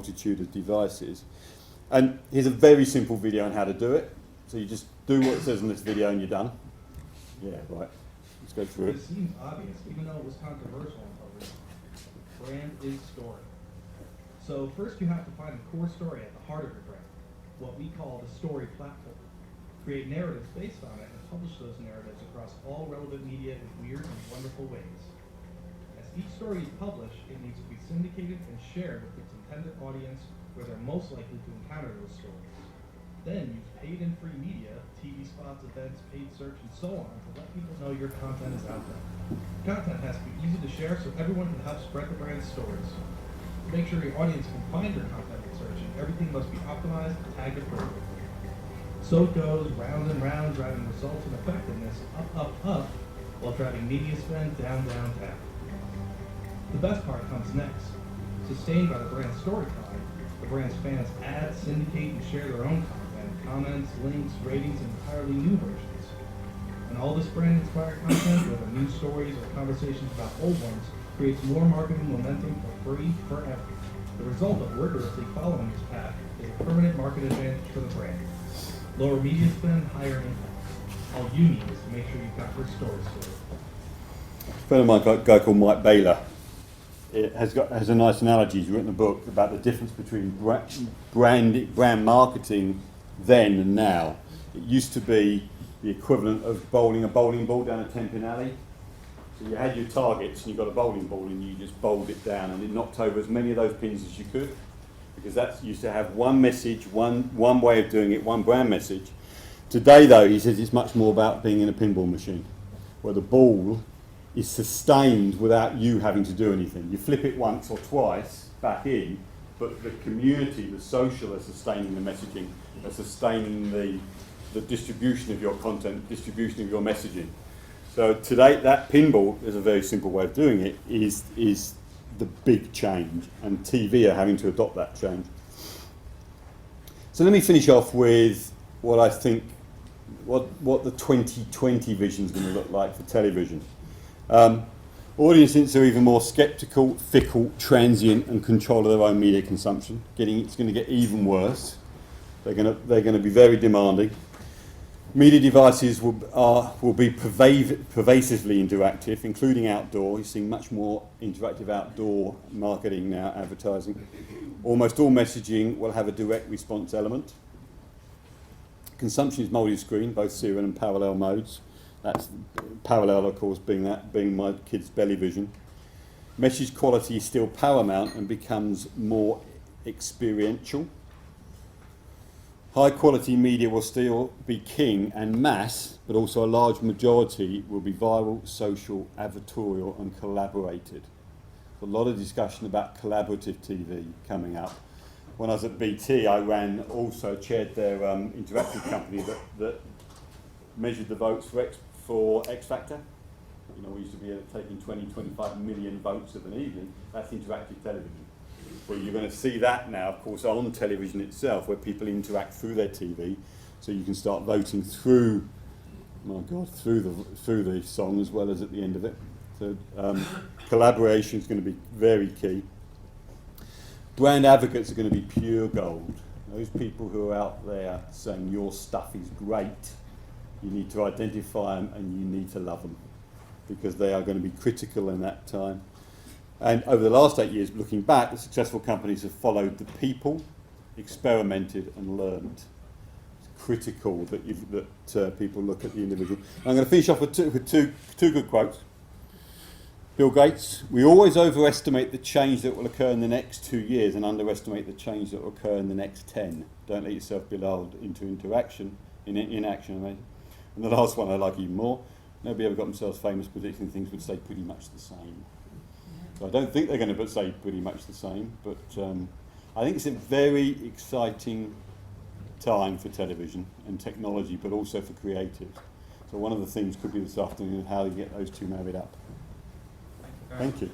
multitude of devices. And here's a very simple video on how to do it. So you just do what it says in this video and you're done. Yeah, right. Let's go through it. It seems obvious, even though it was controversial until recently. Brand is story. So first you have to find the core story at the heart of your brand, what we call the story platform. Create narratives based on it and publish those narratives across all relevant media in weird and wonderful ways. As each story is published, it needs to be syndicated and shared with its intended audience where they're most likely to encounter those stories. Then use paid and free media, TV spots, events, paid search, and so on to let people know your content is out there. Content has to be easy to share so everyone can help spread the brand's stories. To make sure your audience can find your content with searching, everything must be optimized and tagged appropriately. So it goes round and round, driving results and effectiveness up, while driving media spend down. The best part comes next. Sustained by the brand's storytelling, the brand's fans add, syndicate, and share their own content, comments, links, ratings, and entirely new versions. And all this brand-inspired content, whether new stories or conversations about old ones, creates more marketing momentum for free forever. The result of rigorously following this path is a permanent market advantage for the brand. Lower media spend, higher impact. All you need is to make sure you've got your stories told. A friend of mine, a guy called Mike Baylor, has a nice analogy. He's written a book about the difference between brand marketing then and now. It used to be the equivalent of bowling a bowling ball down a 10-pin alley. So you had your targets and you got a bowling ball and you just bowled it down and it knocked over as many of those pins as you could. Because that used to have one message, one way of doing it, one brand message. Today, though, he says it's much more about being in a pinball machine, where the ball is sustained without you having to do anything. You flip it once or twice back in, but the community, the social, are sustaining the messaging, are sustaining the distribution of your content, distribution of your messaging. So today, that pinball, there's a very simple way of doing it, is the big change, and TV are having to adopt that change. So let me finish off with what I think, what the 2020 vision is going to look like for television. Audiences are even more sceptical, fickle, transient, and control of their own media consumption. It's going to get even worse. They're going to be very demanding. Media devices will be pervasively interactive, including outdoor. You're seeing much more interactive outdoor marketing now, advertising. Almost all messaging will have a direct response element. Consumption is multi-screen, both serial and parallel modes. That's parallel, of course, being my kid's belly vision. Message quality is still paramount and becomes more experiential. High quality media will still be king and mass, but also a large majority will be viral, social, advertorial and collaborated. There's a lot of discussion about collaborative TV coming up. When I was at BT, I chaired their interactive company that measured the votes for X Factor. You know, we used to be taking 20-25 million votes of an evening. That's interactive television. Well, you're going to see that now, of course, on television itself, where people interact through their TV, so you can start voting through the song as well as at the end of it. So collaboration is going to be very key. Brand advocates are going to be pure gold. Those people who are out there saying your stuff is great, you need to identify them and you need to love them, because they are going to be critical in that time. And over the last 8 years, looking back, the successful companies have followed the people, experimented and learned. It's critical that people look at the individual. I'm going to finish off with two good quotes. Bill Gates: we always overestimate the change that will occur in the next 2 years and underestimate the change that will occur in the next 10. Don't let yourself be lulled into inaction. And the last one I like even more: nobody ever got themselves famous predicting things would stay pretty much the same. So I don't think they're going to say pretty much the same, but I think it's a very exciting time for television and technology, but also for creatives. So one of the themes could be this afternoon how you get those two married up. Thank you.